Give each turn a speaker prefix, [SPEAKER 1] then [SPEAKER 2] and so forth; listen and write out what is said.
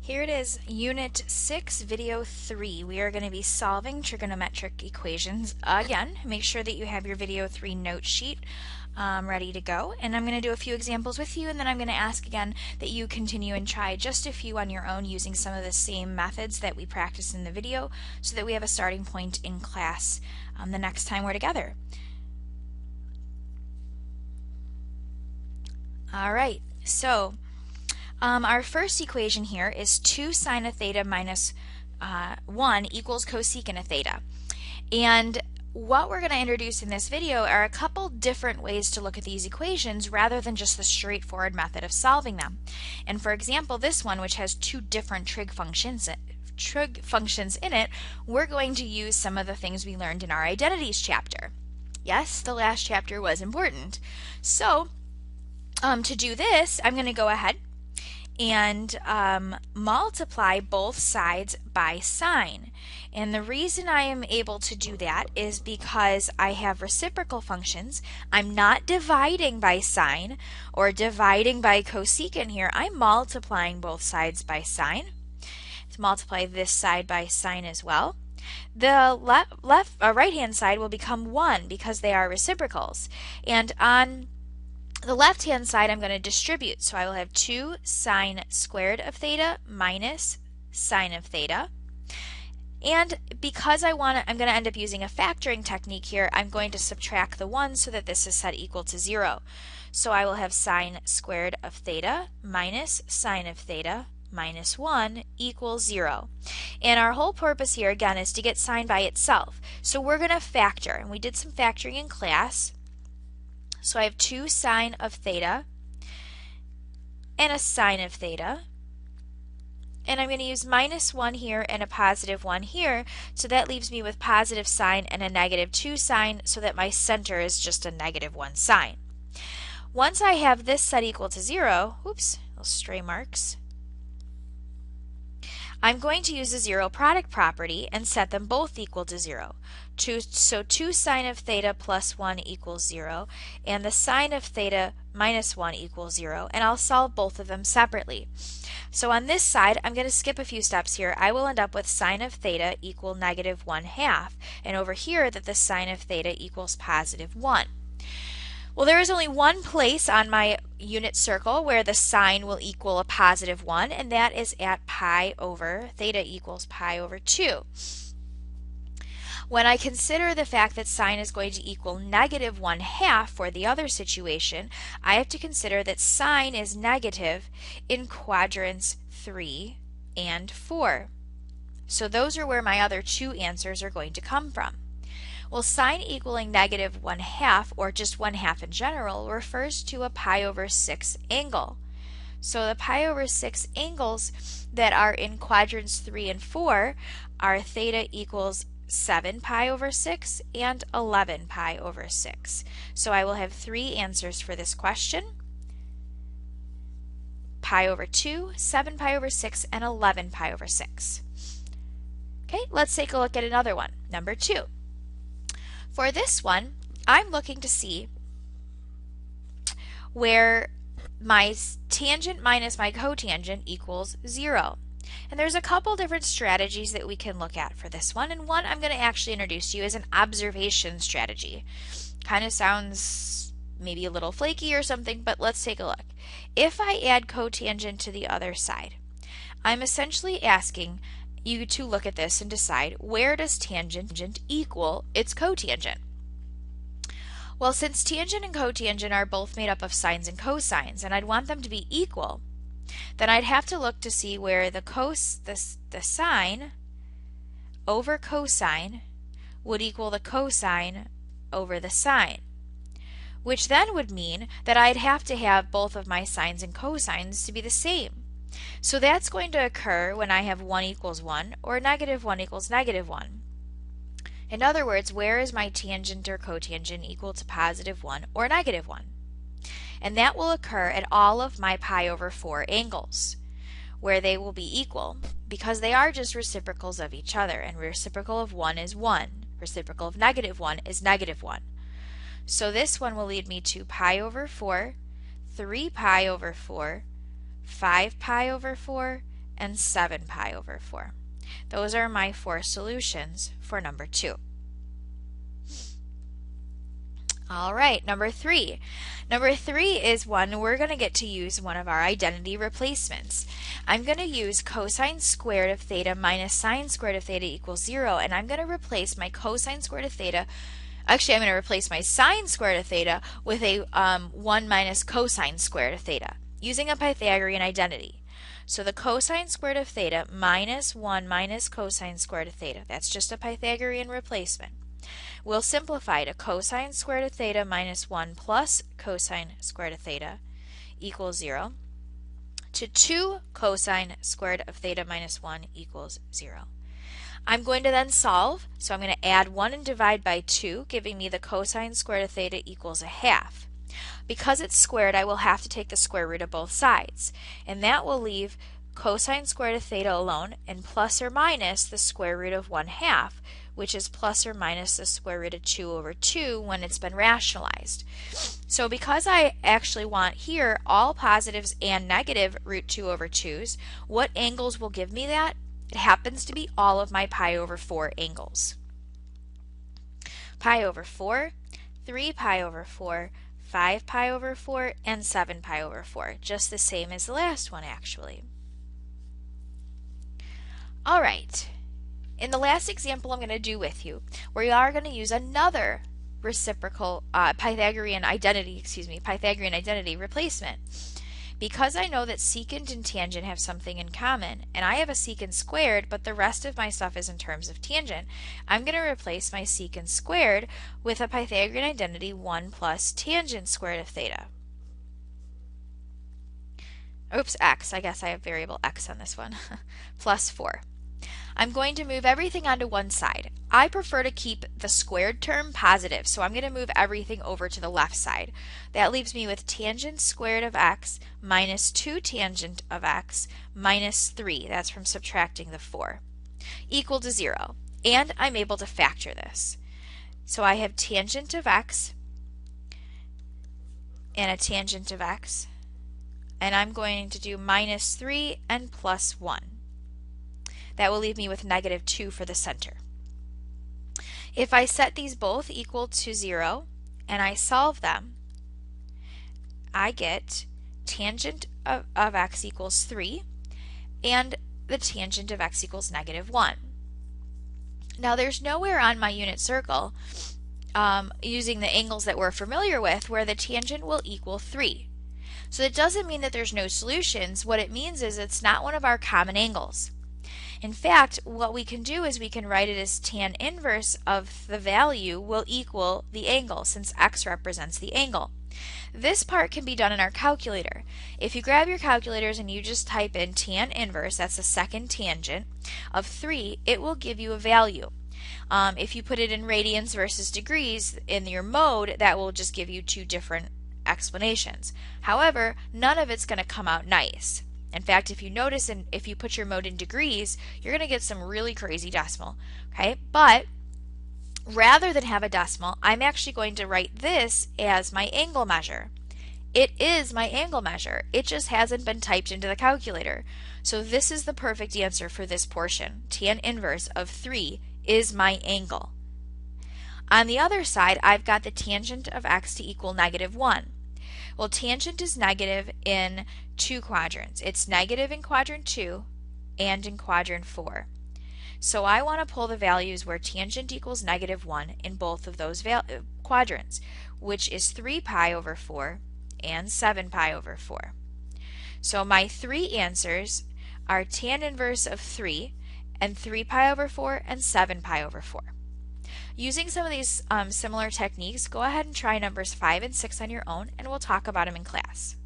[SPEAKER 1] Here it is, Unit 6, Video 3. We are going to be solving trigonometric equations again. Make sure that you have your Video 3 note sheet ready to go. And I'm going to do a few examples with you, and then I'm going to ask again that you continue and try just a few on your own using some of the same methods that we practiced in the video so that we have a starting point in class the next time we're together. Alright, so our first equation here is 2 sine of theta minus 1 equals cosecant of theta. And what we're going to introduce in this video are a couple different ways to look at these equations rather than just the straightforward method of solving them. And for example, this one, which has two different trig functions in it, we're going to use some of the things we learned in our identities chapter. Yes, the last chapter was important. So to do this, I'm going to go ahead and multiply both sides by sine. And the reason I am able to do that is because I have reciprocal functions. I'm not dividing by sine or dividing by cosecant here. I'm multiplying both sides by sine. To multiply this side by sine as well. The right hand side will become 1 because they are reciprocals. And on the left-hand side, I'm going to distribute. So I will have 2 sine squared of theta minus sine of theta. And because I'm going to end up using a factoring technique here, I'm going to subtract the 1 so that this is set equal to 0. So I will have sine squared of theta minus sine of theta minus 1 equals 0. And our whole purpose here, again, is to get sine by itself. So we're going to factor, and we did some factoring in class. So I have 2 sine of theta and a sine of theta. And I'm going to use minus 1 here and a positive 1 here. So that leaves me with positive sine and a negative 2 sine so that my center is just a negative 1 sine. Once I have this set equal to 0, oops, little stray marks, I'm going to use the zero product property and set them both equal to 0. So 2 sine of theta plus 1 equals 0, and the sine of theta minus 1 equals 0, and I'll solve both of them separately. So on this side, I'm going to skip a few steps here. I will end up with sine of theta equal negative 1/2, and over here that the sine of theta equals positive 1. Well, there is only one place on my unit circle where the sine will equal a positive 1, and that is at pi over theta equals pi over 2. When I consider the fact that sine is going to equal negative 1/2 for the other situation, I have to consider that sine is negative in quadrants 3 and 4. So those are where my other two answers are going to come from. Well, sine equaling negative 1/2, or just 1/2 in general, refers to a pi over 6 angle. So the pi over 6 angles that are in quadrants 3 and 4 are theta equals 7 pi over 6 and 11 pi over 6. So I will have 3 answers for this question: pi over 2, 7 pi over 6, and 11 pi over 6. Okay, let's take a look at another one, number 2. For this one, I'm looking to see where my tangent minus my cotangent equals 0. And there's a couple different strategies that we can look at for this one, and one I'm going to actually introduce to you is an observation strategy. Kind of sounds maybe a little flaky or something, but let's take a look. If I add cotangent to the other side, I'm essentially asking you to look at this and decide, where does tangent equal its cotangent? Well, since tangent and cotangent are both made up of sines and cosines, and I'd want them to be equal, then I'd have to look to see where the sine over cosine would equal the cosine over the sine, which then would mean that I'd have to have both of my sines and cosines to be the same. So that's going to occur when I have 1 equals 1 or negative 1 equals negative 1. In other words, where is my tangent or cotangent equal to positive 1 or negative 1? And that will occur at all of my pi over 4 angles, where they will be equal because they are just reciprocals of each other, and reciprocal of 1 is 1. Reciprocal of negative 1 is negative 1. So this one will lead me to pi over 4, 3 pi over 4, 5 pi over 4, and 7 pi over 4. Those are my 4 solutions for number 2. All right, number 3. Number 3 is one we're going to get to use one of our identity replacements. I'm going to use cosine squared of theta minus sine squared of theta equals 0, and I'm going to replace my cosine squared of theta, actually I'm going to replace my sine squared of theta with a 1 minus cosine squared of theta using a Pythagorean identity. So the cosine squared of theta minus 1 minus cosine squared of theta, that's just a Pythagorean replacement. We'll simplify to cosine squared of theta minus 1 plus cosine squared of theta equals 0 to 2 cosine squared of theta minus 1 equals 0. I'm going to then solve, so I'm going to add 1 and divide by 2, giving me the cosine squared of theta equals a half. Because it's squared, I will have to take the square root of both sides, and that will leave cosine squared of theta alone and plus or minus the square root of 1/2, which is plus or minus the square root of 2 over 2 when it's been rationalized. So because I actually want here all positives and negative root 2 over 2's, what angles will give me that? It happens to be all of my pi over 4 angles. Pi over 4, 3 pi over 4, 5 pi over 4, and 7 pi over 4, just the same as the last one actually. All right, in the last example I'm going to do with you, we are going to use another reciprocal Pythagorean identity replacement. Because I know that secant and tangent have something in common, and I have a secant squared, but the rest of my stuff is in terms of tangent, I'm going to replace my secant squared with a Pythagorean identity 1 plus tangent squared of theta. Oops, x. I guess I have variable x on this one. Plus 4. I'm going to move everything onto one side. I prefer to keep the squared term positive, so I'm going to move everything over to the left side. That leaves me with tangent squared of x minus 2 tangent of x minus 3, that's from subtracting the 4, equal to 0. And I'm able to factor this. So I have tangent of x and a tangent of x, and I'm going to do minus 3 and plus 1. That will leave me with negative 2 for the center. If I set these both equal to 0 and I solve them, I get tangent of x equals 3 and the tangent of x equals negative 1. Now there's nowhere on my unit circle using the angles that we're familiar with where the tangent will equal 3. So that doesn't mean that there's no solutions. What it means is it's not one of our common angles. In fact, what we can do is we can write it as tan inverse of the value will equal the angle, since x represents the angle. This part can be done in our calculator. If you grab your calculators and you just type in tan inverse, that's the second tangent, of 3, it will give you a value. If you put it in radians versus degrees in your mode, that will just give you 2 different explanations. However, none of it's going to come out nice. In fact, if you notice, and if you put your mode in degrees, you're going to get some really crazy decimal. Okay, but rather than have a decimal, I'm actually going to write this as my angle measure. It is my angle measure. It just hasn't been typed into the calculator. So this is the perfect answer for this portion. Tan inverse of 3 is my angle. On the other side, I've got the tangent of x to equal negative 1. Well, tangent is negative in 2 quadrants. It's negative in quadrant 2 and in quadrant 4. So I want to pull the values where tangent equals negative 1 in both of those quadrants, which is 3 pi over 4 and 7 pi over 4. So my 3 answers are tan inverse of 3 and 3 pi over 4 and 7 pi over 4. Using some of these similar techniques, go ahead and try numbers 5 and 6 on your own, and we'll talk about them in class.